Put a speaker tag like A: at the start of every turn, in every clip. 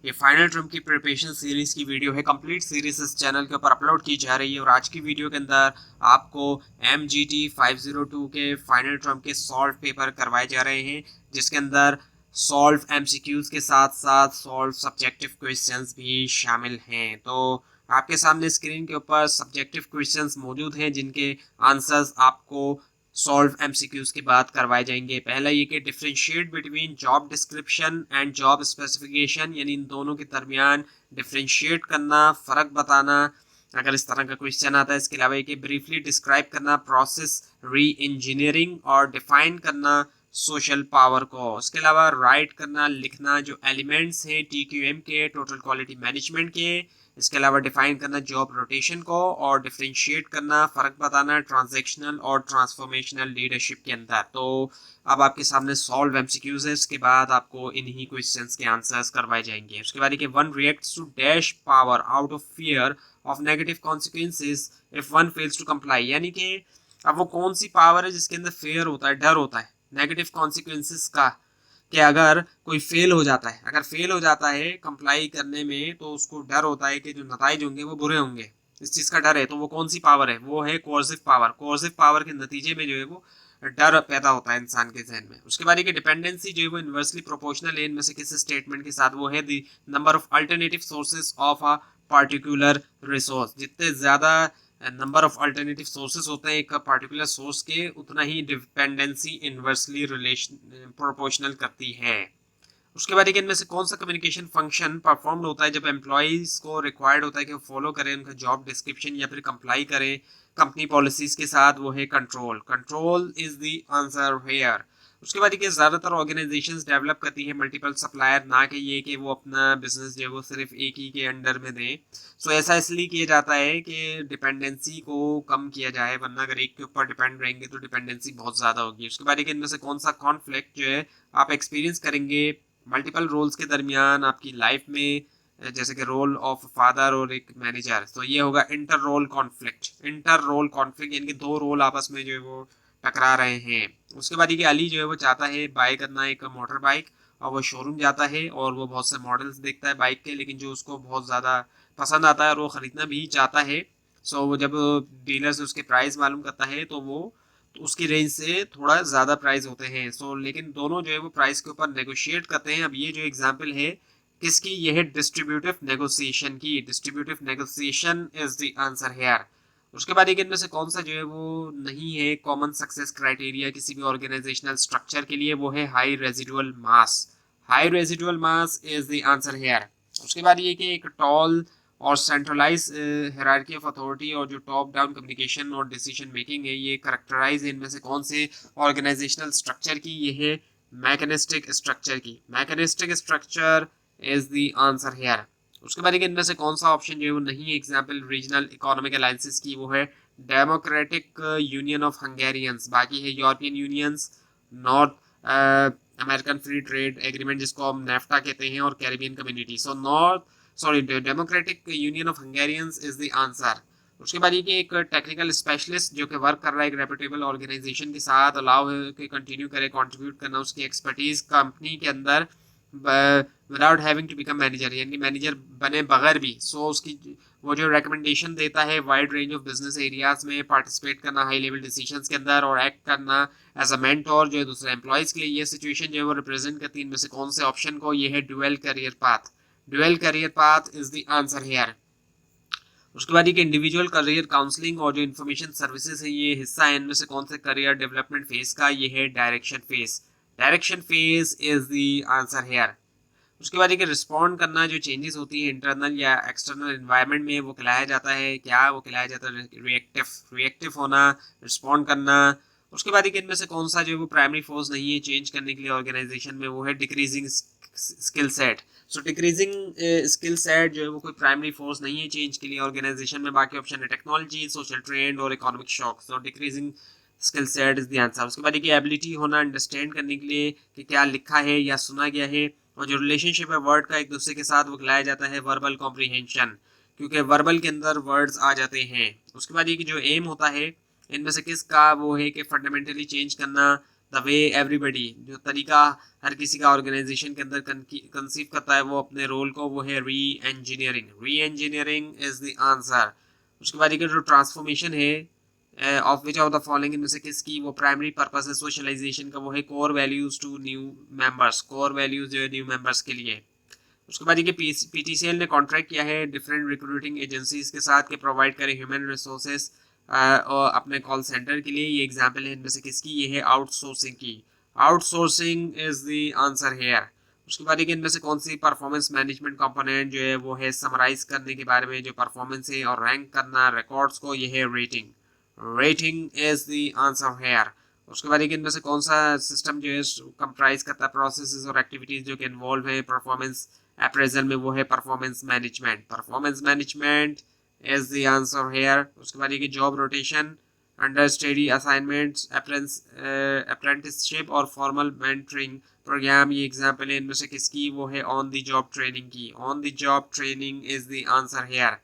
A: ये final term की preparation series की वीडियो है। कंप्लीट सीरीज इस चैनल के ऊपर अपलोड की जा रही है और आज की वीडियो के अंदर आपको MGT 502 के फाइनल टर्म के सॉल्व पेपर करवाए जा रहे हैं, जिसके अंदर सॉल्व MCQs के साथ साथ सॉल्व सब्जेक्टिव क्वेश्चंस भी शामिल हैं। तो आपके सामने स्क्रीन के ऊपर सब्जेक्टिव क्वेश्चंस मौजूद हैं, जिनके आंसर्स आपको सॉल्व MCQs की बात करवाए जाएंगे। पहला ये कि differentiate between job description and job specification, यानी इन दोनों के दरमियान डिफरेंशिएट करना, फर्क बताना, अगर इस तरह का क्वेश्चन आता है। इसके अलावा ये कि ब्रीफली डिस्क्राइब करना प्रोसेस री इंजीनियरिंग और डिफाइन करना सोशल पावर को। इसके अलावा राइट करना, लिखना जो एलिमेंट्स हैं TQM के, टोटल क्वालिटी मैनेजमेंट के। इसके अलावा डिफाइन करना जॉब रोटेशन को और डिफरेंशिएट करना, फर्क बताना ट्रांजैक्शनल और ट्रांसफॉर्मेशनल लीडरशिप के अंदर। तो अब आपके सामने सॉल्व MCQs है, इसके बाद आपको इन्हीं क्वेश्चंस के आंसर्स करवाए जाएंगे। उसके बाद one reacts to dash power out of fear of negative consequences if one fails to comply, यानी कि अब वो कौन सी पावर है जिसके अंदर फेयर होता है, डर होता है नेगेटिव कॉन्सिक्वेंसेस का, कि अगर कोई फेल हो जाता है, अगर फेल हो जाता है कंप्लाई करने में, तो उसको डर होता है कि जो नतीजे होंगे वो बुरे होंगे, इस चीज का डर है। तो वो कौन सी पावर है? वो है कोर्सिव पावर। कोर्सिव पावर के नतीजे में जो है वो डर पैदा होता है इंसान के जहन में। उसके बाद ये डिपेंडेंसी जो है वो इनवर्सली प्रोपोर्शनल है इनमें से किसी स्टेटमेंट के साथ, वो है the number of alternative sources of a particular resource. जितने ज्यादा नंबर ऑफ अल्टरनेटिव सोर्सेज होते हैं एक पर्टिकुलर सोर्स के, उतना ही डिपेंडेंसी इनवर्सली रिलेशन प्रोपोर्शनल करती है। उसके बाद इनमें से कौन सा कम्युनिकेशन फंक्शन परफॉर्म होता है जब एम्प्लॉइज को रिक्वायर्ड होता है कि वो फॉलो करें उनका जॉब डिस्क्रिप्शन या फिर कंप्लाई करें कंपनी पॉलिसीज के साथ? वो है control. Control is the answer here. उसके बाद ये ज्यादातर ऑर्गेनाइजेशंस डेवलप करती है मल्टीपल सप्लायर, ना कि ये कि वो अपना बिजनेस जो है वो सिर्फ एक ही के अंडर में दें। सो ऐसा इसलिए किया जाता है कि डिपेंडेंसी को कम किया जाए, वरना अगर एक के ऊपर डिपेंड रहेंगे तो डिपेंडेंसी बहुत ज्यादा होगी। उसके बाद इनमें से कौन सा कॉन्फ्लिक्ट जो है आप एक्सपीरियंस करेंगे मल्टीपल रोल्स के दरमियान आपकी लाइफ में, जैसे कि रोल ऑफ फादर और एक मैनेजर? तो ये होगा inter role conflict. Inter role conflict यानी कि दो रोल आपस में जो है वो टकरा रहे हैं। उसके बाद ये अली जो है वो चाहता है बाय करना एक मोटर बाइक, और वो शोरूम जाता है और वो बहुत से मॉडल्स देखता है बाइक के, लेकिन जो उसको बहुत ज़्यादा पसंद आता है और वो ख़रीदना भी चाहता है। सो वो जब डीलर से उसके प्राइस मालूम करता है तो वो तो उसकी रेंज से थोड़ा ज़्यादा प्राइस होते हैं। सो लेकिन दोनों जो है वो प्राइस के ऊपर नेगोशिएट करते हैं। अब ये जो एग्जांपल है किसकी? ये है डिस्ट्रीब्यूटिव नेगोशिएशन की। Distributive negotiation is the answer here. उसके बाद एक इनमें से कौन सा जो है वो नहीं है कॉमन सक्सेस क्राइटेरिया किसी भी ऑर्गेनाइजेशनल स्ट्रक्चर के लिए? वो है high residual mass. High residual mass is the answer here. उसके बाद ये कि एक टॉल और सेंट्रलाइज हायरार्की ऑफ अथॉरिटी और जो टॉप डाउन कम्युनिकेशन और डिसीजन मेकिंग है, ये करेक्टराइज इनमें से कौन से ऑर्गेनाइजेशनल स्ट्रक्चर की? ये है मैकेनिस्टिक स्ट्रक्चर की। Mechanistic structure is the answer here. उसके बाद इनमें से कौन सा ऑप्शन जो है वो नहीं है एग्जाम्पल रीजनल इकोनॉमिक अलायंसेस की? वो है डेमोक्रेटिक यूनियन ऑफ हंगेरियंस। बाकी है European unions, north American free trade agreement जिसको हम नेफ्टा कहते हैं, और Caribbean community. So north sorry democratic union of Hungarians is the answer. उसके बाद ये कि एक टेक्निकल स्पेशलिस्ट जो कि वर्क कर रहा है एक रेपुटेबल ऑर्गेनाइजेशन के साथ, अलाउ है कि कंटिन्यू करे कंट्रीब्यूट करना उसकी एक्सपर्टीज कंपनी के अंदर without having to become manager, यानी मैनेजर बने बगैर भी। सो उसकी वो जो रिकमेंडेशन देता है wide range of business areas में पार्टिसिपेट करना हाई लेवल डिसीजंस के अंदर और एक्ट करना एज अ मेंटोर जो है दूसरे एम्प्लॉयज के लिए, ये सिचुएशन जो है वो रिप्रेजेंट करती है इनमें से कौन से ऑप्शन को? ये है dual career path. Dual career path is the answer here. उसके बाद ये इंडिविजुअल करियर काउंसलिंग और जो इन्फॉर्मेशन सर्विसेज है ये हिस्सा है इनमें से कौन से करियर डेवलपमेंट फेज का? ये है direction phase. Direction phase is the answer here. उसके बाद ये रिस्पॉन्ड करना जो चेंजेस होती है इंटरनल या एक्सटर्नल एनवायरनमेंट में, वो कहलाया जाता है क्या? वो कहलाया जाता है रिएक्टिव। रिएक्टिव होना, रिस्पॉन्ड करना। उसके बाद इनमें से कौन सा जो है वो प्राइमरी फोर्स नहीं है चेंज करने के लिए ऑर्गेनाइजेशन में? वो है डिक्रीजिंग स्किल सेट। सो डिक्रीजिंग स्किल सेट जो है वो कोई प्राइमरी फोर्स नहीं है चेंज के लिए ऑर्गेनाइजेशन में। बाकी ऑप्शन है टेक्नोलॉजी, सोशल ट्रेंड और economic shock. So decreasing skill set is the answer. उसके बाद ये एबिलिटी होना अंडरस्टैंड करने के लिए कि क्या लिखा है या सुना गया है, और जो रिलेशनशिप है वर्ड का एक दूसरे के साथ वो खिलाया जाता है वर्बल कॉम्प्रीहेंशन, क्योंकि वर्बल के अंदर वर्ड्स आ जाते हैं। उसके बाद ये कि जो एम होता है इनमें से किसका? वो है कि फंडामेंटली चेंज करना द वे एवरीबडी, जो तरीका हर किसी का ऑर्गेनाइजेशन के अंदर कंसीव करता है वो अपने रोल को, वो है री इंजीनियरिंग। री इंजीनियरिंग इज द आंसर। उसके बाद ये जो ट्रांसफॉर्मेशन है of which of the following इनमें से किसकी वो प्राइमरी पर्पस है सोशलाइजेशन का, वो है core values to new members. Core values जो है न्यू मेंबर्स के लिए। उसके बाद ये पीटीसीएल ने कॉन्ट्रैक्ट किया है डिफरेंट रिक्रूटिंग एजेंसीज के साथ कि प्रोवाइड करें ह्यूमन रिसोर्सेज और अपने कॉल सेंटर के लिए। ये एग्जांपल है इनमें से किसकी, ये है आउटसोर्सिंग की। Outsourcing is the answer here. उसके बाद इनमें से कौन सी परफॉर्मेंस मैनेजमेंट कंपोनेंट जो है वो है समराइज करने के बारे में, जो परफॉर्मेंस है और रैंक करना रिकॉर्ड्स को, ये है rating. Rating is the answer here. उसके बाद इनमें से कौन सा सिस्टम जो है कंप्राइज करता है प्रोसेसेस और एक्टिविटीज जो कि इन्वॉल्व है परफॉर्मेंस अप्रेजल में, वो है performance management. Performance management is the answer here. उसके बाद ये job rotation, under study assignments, apprenticeship और फॉर्मल मेंटरिंग प्रोग्राम, ये एग्जांपल है इनमें से किसकी, वो है ऑन द जॉब ट्रेनिंग की। On the job training is the answer here.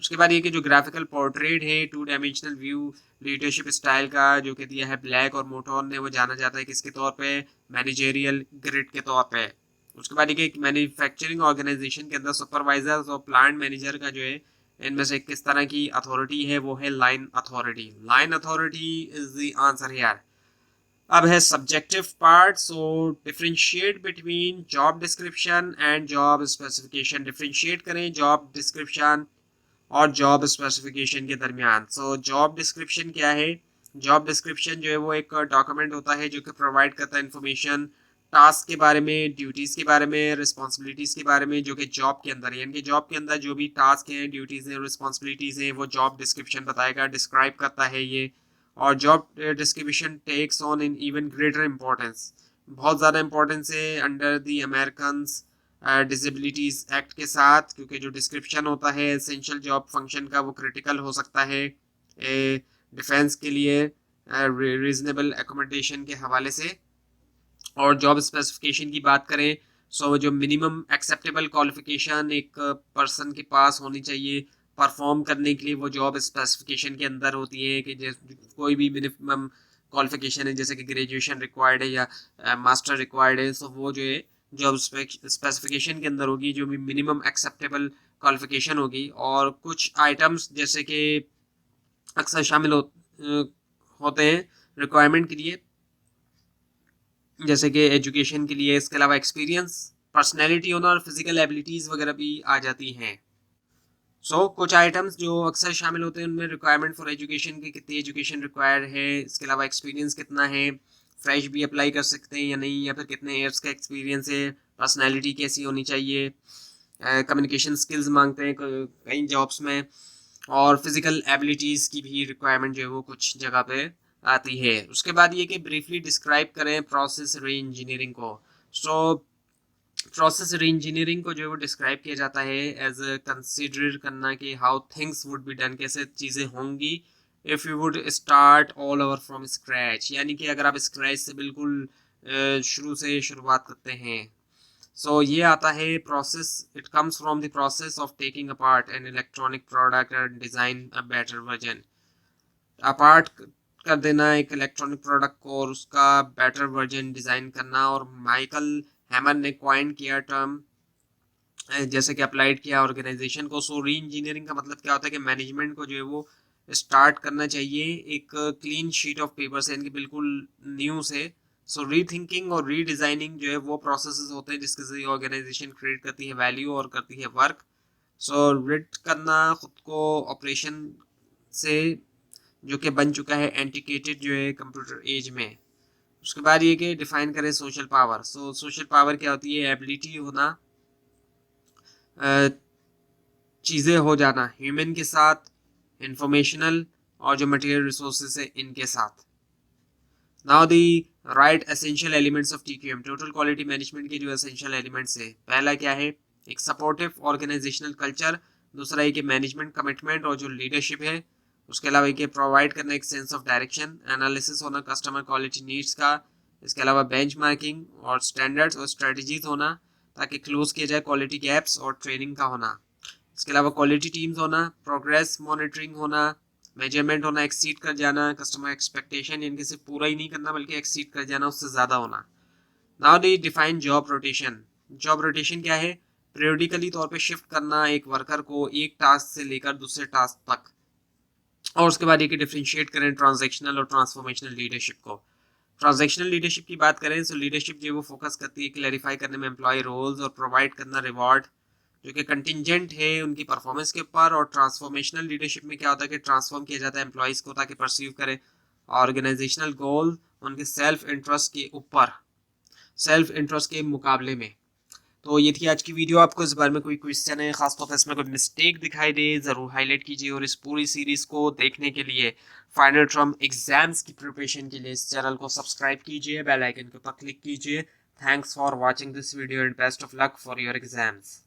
A: उसके बाद ये कि जो ग्राफिकल पोर्ट्रेट है two dimensional view leadership style का जो कि दिया है ब्लैक और मोटोन ने, वो जाना जाता है किसके तौर पे, मैनेजेरियल ग्रिड के तौर पे। उसके बाद एक मैन्युफैक्चरिंग ऑर्गेनाइजेशन के अंदर सुपरवाइजर और प्लांट मैनेजर का जो है इनमें से किस तरह की अथॉरिटी है, वो है line authority. Line authority is the answer here. अब है subjective part. So differentiate between job description and job specification. Differentiate करें जॉब डिस्क्रिप्शन और जॉब स्पेसिफिकेशन के दरमियान। सो जॉब डिस्क्रिप्शन क्या है, जॉब डिस्क्रिप्शन जो है वो एक डॉक्यूमेंट होता है जो कि प्रोवाइड करता है इन्फॉर्मेशन टास्क के बारे में, ड्यूटीज़ के बारे में, रिस्पॉन्सिबिलिटीज़ के बारे में, जो कि जॉब के अंदर है। यानी कि जॉब के अंदर जो भी टास्क हैं, ड्यूटीज़ हैं, रिस्पॉन्सिबिलिटीज़ हैं, वो जॉब डिस्क्रिप्शन बताएगा, डिस्क्राइब करता है ये। और job description takes on in even greater importance, बहुत ज़्यादा इंपॉर्टेंस है under the American Disabilities Act के साथ, क्योंकि जो डिस्क्रिप्शन होता है एसेंशियल जॉब फंक्शन का वो क्रिटिकल हो सकता है डिफेंस के लिए रीजनेबल एकोमोडेशन के हवाले से। और जॉब स्पेसिफिकेशन की बात करें सो जो मिनिमम एक्सेप्टेबल क्वालिफिकेशन एक पर्सन के पास होनी चाहिए परफॉर्म करने के लिए, वो जॉब स्पेसिफिकेशन के अंदर होती है कि कोई भी मिनिमम क्वालिफिकेशन है जैसे कि ग्रेजुएशन रिक्वायर्ड है या मास्टर रिक्वायर्ड है, सो वो जो है जॉब स्पेसिफिकेशन के अंदर होगी, जो भी मिनिमम एक्सेप्टेबल क्वालिफिकेशन होगी। और कुछ आइटम्स जैसे कि अक्सर शामिल होते हैं रिक्वायरमेंट के लिए, जैसे कि एजुकेशन के लिए, इसके अलावा एक्सपीरियंस, पर्सनैलिटी होना और फिजिकल एबिलिटीज़ वगैरह भी आ जाती हैं। सो कुछ आइटम्स जो अक्सर शामिल होते हैं उनमें रिक्वायरमेंट फॉर एजुकेशन की कितनी एजुकेशन रिक्वायर्ड है, इसके अलावा एक्सपीरियंस कितना है, फ्रेश भी अप्लाई कर सकते हैं या नहीं, या फिर कितने ईयर्स का एक्सपीरियंस है, पर्सनैलिटी कैसी होनी चाहिए, कम्युनिकेशन स्किल्स मांगते हैं कई जॉब्स में, और फिजिकल एबिलिटीज़ की भी रिक्वायरमेंट जो है वो कुछ जगह पे आती है। उसके बाद ये कि ब्रीफली डिस्क्राइब करें प्रोसेस री इंजीनियरिंग को। सो प्रोसेस री इंजीनियरिंग को जो है वो डिस्क्राइब किया जाता है एज कंसिडर करना कि how things would be done, कैसे चीज़ें होंगी if you would start all over from scratch, यानी कि अगर आप स्क्रैच से बिल्कुल शुरू से शुरुआत करते हैं। सो ये आता है process, it comes from the process of taking apart an electronic product and design a better version. Apart कर देना एक इलेक्ट्रॉनिक प्रोडक्ट को और उसका बेटर वर्जन डिज़ाइन करना। और माइकल हैमर ने क्वाइन किया टर्म जैसे कि अप्लाइड किया ऑर्गेनाइजेशन को। सो री इंजीनियरिंग का मतलब क्या होता है कि मैनेजमेंट को जो है वो स्टार्ट करना चाहिए एक क्लीन शीट ऑफ पेपर से, यानी कि बिल्कुल न्यू से। सो री थिंकिंग और री डिज़ाइनिंग जो है वो प्रोसेसेस होते हैं जिसके से ऑर्गेनाइजेशन क्रिएट करती है वैल्यू और करती है वर्क। सो रिड करना खुद को ऑपरेशन से जो कि बन चुका है एंटिकेटेड जो है कंप्यूटर एज में। उसके बाद ये कि डिफाइन करें सोशल पावर। सो सोशल पावर क्या होती है, एबिलिटी होना, चीज़ें हो जाना ह्यूमन के साथ, इंफॉर्मेशनल और जो मटेरियल रिसोर्सेज है इनके साथ। Now the right essential elements of TQM, total quality management के जो एसेंशियल एलिमेंट्स है, पहला क्या है, एक सपोर्टिव ऑर्गेनाइजेशनल कल्चर, दूसरा एक मैनेजमेंट कमिटमेंट और जो लीडरशिप है, उसके अलावा एक प्रोवाइड करना एक सेंस ऑफ डायरेक्शन, एनालिसिस होना कस्टमर क्वालिटी नीड्स का, इसके अलावा बेंचमार्किंग और स्टैंडर्ड्स और स्ट्रेटजीज होना ताकि क्लोज किया जाए क्वालिटी गैप्स और ट्रेनिंग का होना, इसके अलावा क्वालिटी टीम्स होना, प्रोग्रेस मॉनिटरिंग होना, मेजरमेंट होना, एक्सीड कर जाना, कस्टमर एक्सपेक्टेशन यानी कि सिर्फ पूरा ही नहीं करना बल्कि एक्सीड कर जाना, उससे ज़्यादा होना। Now they define job rotation. Job rotation क्या है? पीरियडिकली तौर पे शिफ्ट करना एक वर्कर को एक टास्क से लेकर दूसरे टास्क तक। और उसके बाद ये कि डिफरेंशिएट करें ट्रांजैक्शनल और ट्रांसफॉर्मेशनल लीडरशिप को। ट्रांजैक्शनल लीडरशिप की बात करें तो लीडरशिप जो वो फोकस करती है क्लैरिफाई करने में एम्प्लॉय रोल्स और प्रोवाइड करना रिवॉर्ड जो कि कंटिजेंट है उनकी परफॉर्मेंस के ऊपर। और ट्रांसफॉर्मेशनल लीडरशिप में क्या होता है कि ट्रांसफॉर्म किया जाता है एम्प्लॉयज़ को ताकि परसीव करें ऑर्गेनाइजेशनल गोल उनके सेल्फ इंटरेस्ट के ऊपर, सेल्फ इंटरेस्ट के मुकाबले में। तो ये थी आज की वीडियो। आपको इस बारे में कोई क्वेश्चन है, खासतौर पर इसमें कोई मिस्टेक दिखाई दे, ज़रूर हाईलाइट कीजिए। और इस पूरी सीरीज़ को देखने के लिए, फाइनल टर्म एग्जाम्स की प्रिपरेशन के लिए इस चैनल को सब्सक्राइब कीजिए, बेल आइकन के ऊपर क्लिक कीजिए। Thanks for watching this video and best of luck for your exams.